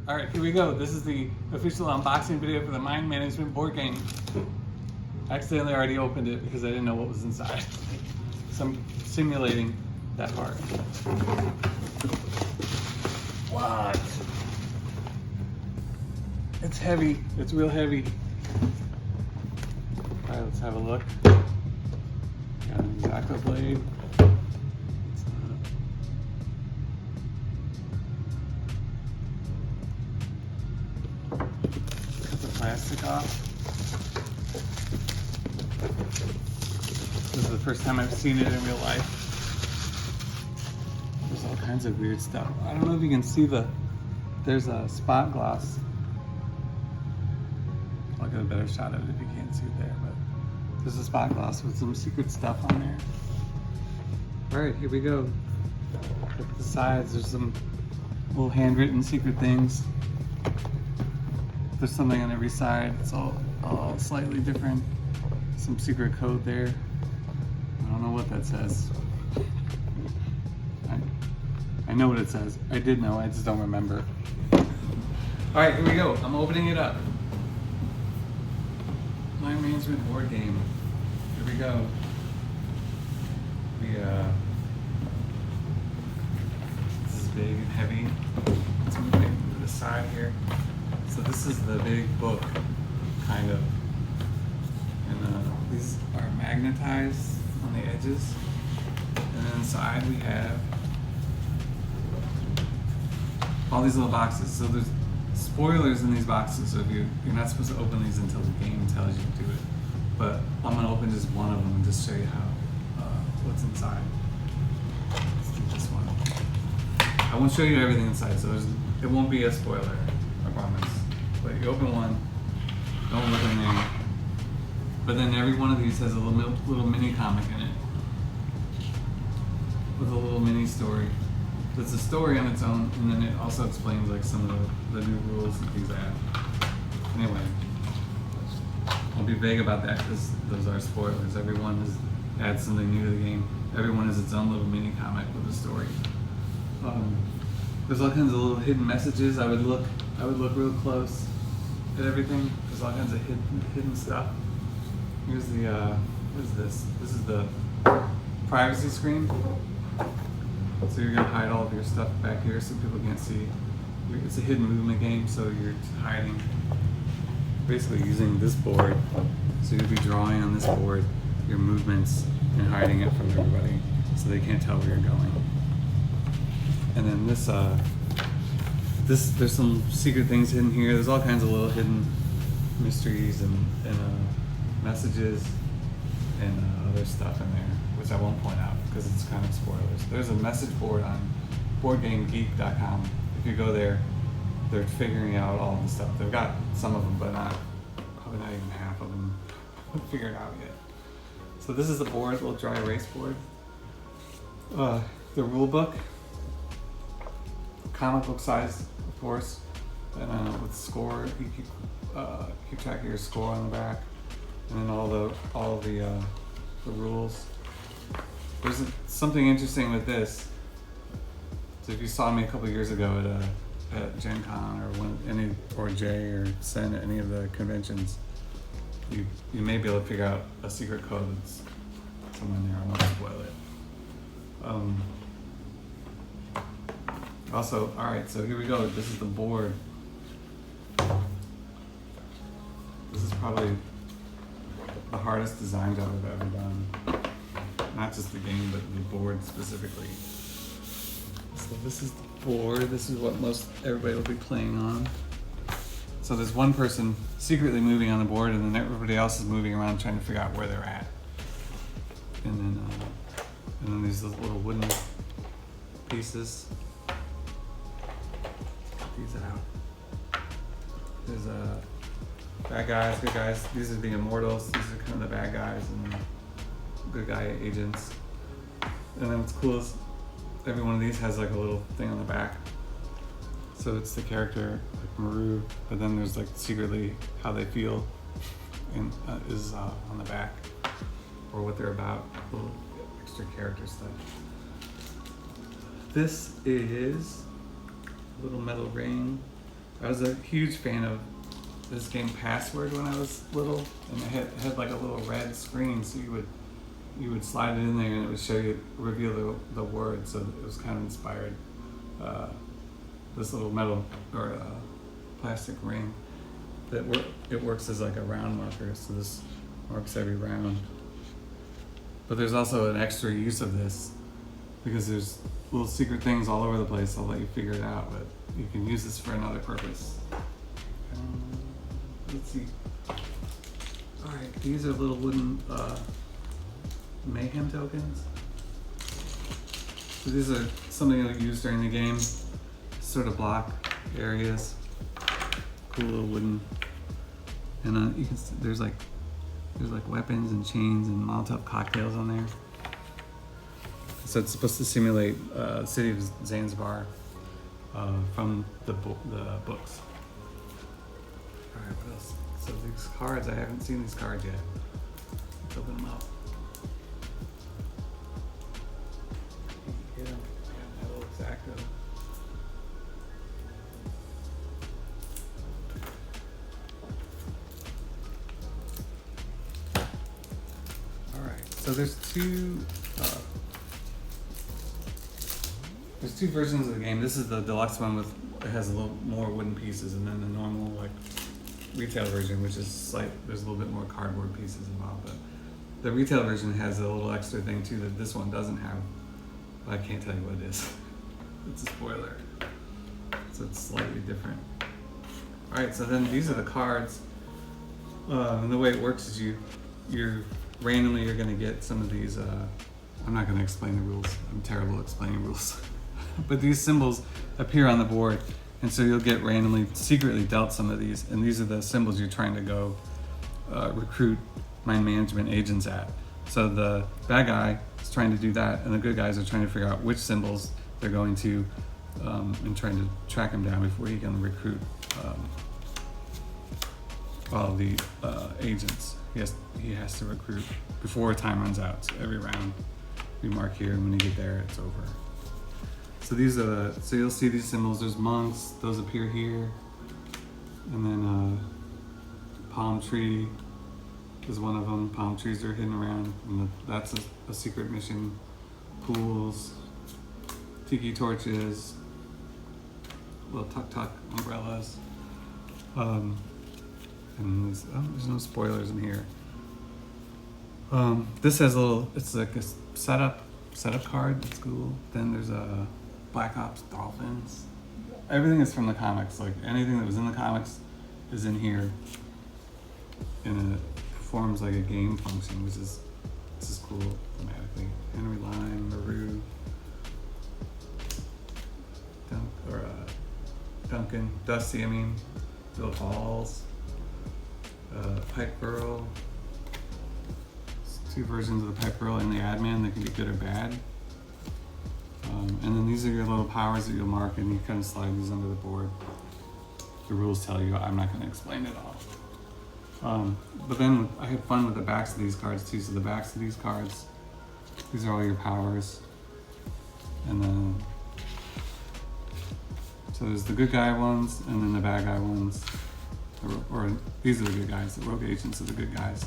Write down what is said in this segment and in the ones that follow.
All right, here we go. This is the official unboxing video for the Mind Management board game. I accidentally already opened it because I didn't know what was inside. So I'm simulating that part. What? It's heavy. It's real heavy. All right, let's have a look. Got an X-Acto blade. Cut the plastic off. This is the first time I've seen it in real life. There's all kinds of weird stuff. I don't know if you can see there's a spot gloss. I'll get a better shot of it if you can't see it there, but there's a spot gloss with some secret stuff on there. All right, here we go. At the sides, there's some little handwritten secret things. There's something on every side. It's all slightly different. Some secret code there. I don't know what that says. I know what it says. I did know, I just don't remember. All right, here we go. I'm opening it up. Mind Management board game. Here we go. This is big and heavy. Let's move it to the side here. So this is the big book, kind of. And these are magnetized on the edges. And then inside we have all these little boxes. So there's spoilers in these boxes, so if you're not supposed to open these until the game tells you to do it. But I'm gonna open just one of them and just show you how what's inside. Let's do this one. I won't show you everything inside, so it won't be a spoiler, I promise. But you open one, don't look in there. But then every one of these has a little mini comic in it with a little mini story. It's a story on its own, and then it also explains like some of the new rules and things like that. Anyway, I'll be vague about that because those are spoilers. Everyone adds something new to the game. Everyone has its own little mini comic with a story. There's all kinds of little hidden messages. I would look real close at everything. There's all kinds of hidden stuff. Here's the what is this? This is the privacy screen. So you're gonna hide all of your stuff back here so people can't see. It's a hidden movement game, so you're hiding, basically using this board. So you'll be drawing on this board your movements and hiding it from everybody so they can't tell where you're going. And then there's some secret things hidden here. There's all kinds of little hidden mysteries and messages and other stuff in there, which I won't point out because it's kind of spoilers. There's a message board on BoardGameGeek.com. If you go there, they're figuring out all the stuff. They've got some of them, but probably not even half of them figured out yet. So this is the board, little dry erase board. The rule book, comic book size, of course, and with score. You keep track of your score on the back, and then all the rules. There's something interesting with this. So if you saw me a couple years ago at Gen Con or J or Sen at any of the conventions, you may be able to figure out a secret code that's somewhere in there. I won't spoil it. Also, all right, so here we go. This is the board. This is probably the hardest design job I've ever done. Not just the game, but the board specifically. So this is the board. This is what most everybody will be playing on. So there's one person secretly moving on the board, and then everybody else is moving around trying to figure out where they're at. And then these little wooden pieces. Cut these out. There's bad guys, good guys. These are the immortals. These are kind of the bad guys and good guy agents. And then what's cool is every one of these has like a little thing on the back. So it's the character, like Maru, but then there's like secretly how they feel and is on the back, or what they're about, little extra character stuff. This is a little metal ring I was a huge fan of this game Password when I was little, and it had like a little red screen, so you would slide it in there and it would show you, reveal the word. So it was kind of inspired. This little metal or plastic ring that it works as like a round marker. So this marks every round. But there's also an extra use of this because there's little secret things all over the place. I'll let you figure it out, but you can use this for another purpose. Let's see. All right, these are little wooden mayhem tokens. So these are something you'll use during the game, sort of block areas. Cool little wooden, and you can there's like weapons and chains and Molotov cocktails on there. So it's supposed to simulate the city of Zanzibar from the books. All right, what else? So these cards, I haven't seen these cards yet. Let's open them up. Hit them. Yeah, that little Exacto. All right, so there's two versions of the game. This is the deluxe one with, it has a little more wooden pieces, and then the normal like retail version, which is there's a little bit more cardboard pieces involved. But the retail version has a little extra thing too that this one doesn't have. But I can't tell you what it is. It's a spoiler. So it's slightly different. All right, so then these are the cards. And the way it works is you're randomly gonna get some of these. I'm not gonna explain the rules. I'm terrible at explaining rules. But these symbols appear on the board, and so you'll get randomly, secretly dealt some of these, and these are the symbols you're trying to go recruit mind management agents at. So the bad guy is trying to do that, and the good guys are trying to figure out which symbols they're going to, and trying to track him down before he can recruit all the agents. He has to recruit before time runs out. So every round we mark here, and when you get there, it's over. So these are so you'll see these symbols. There's monks, those appear here. And then palm tree is one of them. Palm trees are hidden around, and that's a secret mission. Pools, tiki torches, little tuk-tuk umbrellas. And there's no spoilers in here. This has it's like a setup card. It's cool. Then there's a Black Ops Dolphins. Everything is from the comics. Like anything that was in the comics is in here, and it performs like a game function, which is cool thematically. Henry Lime, Maru, Duncan, Dusty. Bill Halls, Pipe Girl. Two versions of the Pipe Girl and the Ad Man that can be good or bad. And then these are your little powers that you'll mark, and you kind of slide these under the board. The rules tell you. I'm not going to explain it all. But then I had fun with the backs of these cards too. So the backs of these cards, these are all your powers. And then, so there's the good guy ones, and then the bad guy ones. Or these are the good guys. The rogue agents are the good guys.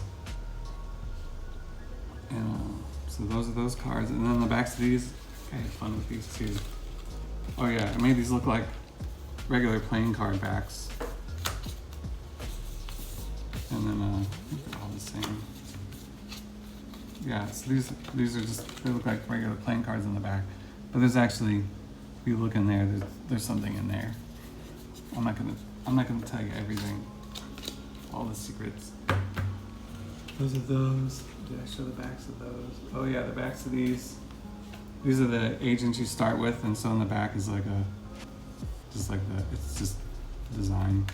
And so those are those cards. And then the backs of these, I had fun with these too. Oh yeah, I made these look like regular playing card backs. And then I think they're all the same. Yeah, so these are just, they look like regular playing cards in the back. But there's actually, if you look in there, there's something in there. I'm not gonna tell you everything, all the secrets. Those are those. Did I show the backs of those? Oh yeah, the backs of these. These are the agents you start with, and so in the back is like it's just design.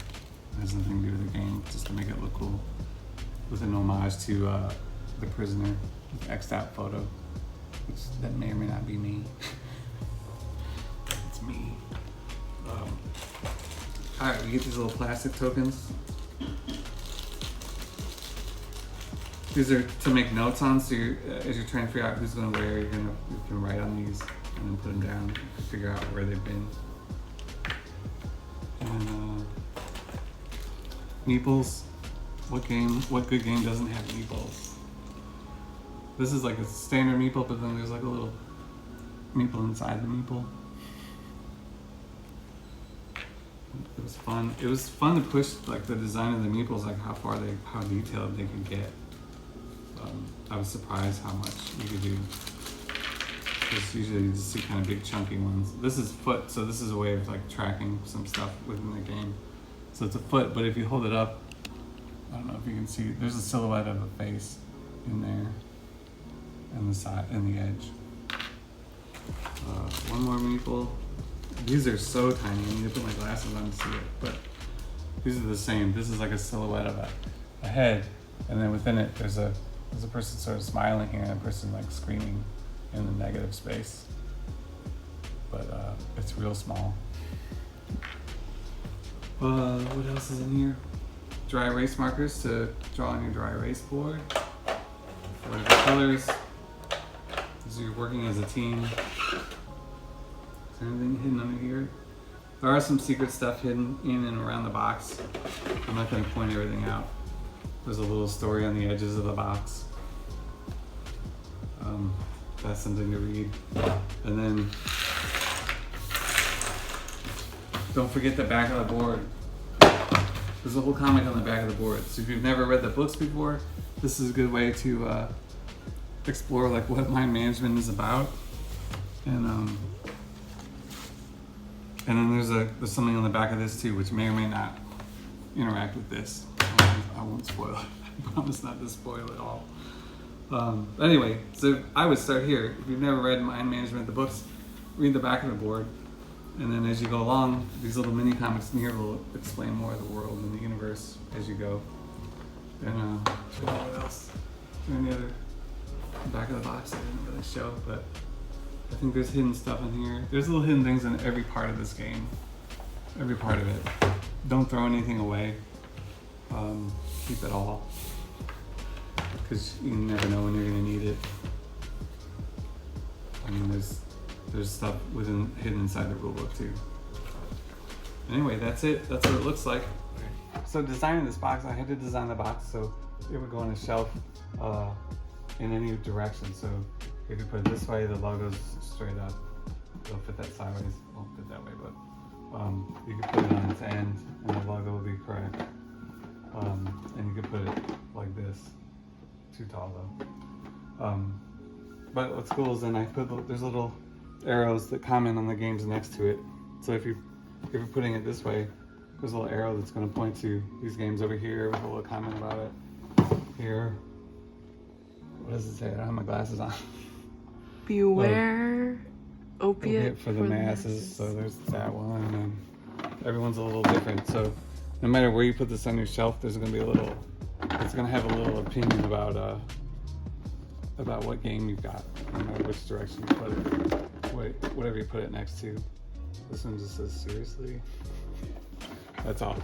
It has nothing to do with the game, just to make it look cool. With an homage to the prisoner, with X'd out photo, which that may or may not be me. It's me. All right, we get these little plastic tokens. These are to make notes on, so as you're trying to figure out who's going to where, you can write on these and then put them down and figure out where they've been. And meeples. What good game doesn't have meeples? This is like a standard meeple, but then there's like a little meeple inside the meeple. It was fun. It was fun to push like the design of the meeples, like how detailed they could get. I was surprised how much you could do. Because usually you just see kind of big chunky ones. This is foot, so this is a way of like tracking some stuff within the game. So it's a foot, but if you hold it up, I don't know if you can see, there's a silhouette of a face in there, and the side and the edge. One more meeple. These are so tiny. I need to put my glasses on to see it, but these are the same. This is like a silhouette of a head, and then within it there's a person sort of smiling here and a person like screaming in the negative space. But it's real small. What else is in here? Dry erase markers to draw on your dry erase board. Whatever colors. So you're working as a team. Is there anything hidden under here? There are some secret stuff hidden in and around the box. I'm not going to point everything out. There's a little story on the edges of the box. That's something to read. And then don't forget the back of the board. There's a whole comic on the back of the board. So if you've never read the books before, this is a good way to explore like what mind management is about. And then there's something on the back of this too, which may or may not interact with this. I won't spoil it. I promise not to spoil it all. Anyway, so I would start here. If you've never read Mind Management, the books, read the back of the board. And then as you go along, these little mini comics in here will explain more of the world and the universe as you go. And what else? Is there any other back of the box I didn't really show, but I think there's hidden stuff in here. There's little hidden things in every part of this game. Every part of it. Don't throw anything away. Keep it all. Because you never know when you're going to need it. I mean, there's stuff hidden inside the rulebook too. Anyway, that's it. That's what it looks like. So designing this box, I had to design the box so it would go on a shelf in any direction. So if you put it this way, the logo's straight up. It'll fit that sideways. It won't fit that way, but you could put it on its end and the logo will be correct. And you could put it like this. Too tall though. But what's cool is then I put there's little arrows that comment on the games next to it. So if you're putting it this way, there's a little arrow that's going to point to these games over here with a little comment about it. Here. What does it say? I don't have my glasses on. Beware opiate for the masses. So there's that one, and everyone's a little different. So no matter where you put this on your shelf, there's going to be it's going to have a little opinion about what game you've got, no matter which direction you put it, whatever you put it next to. This one just says seriously. That's all.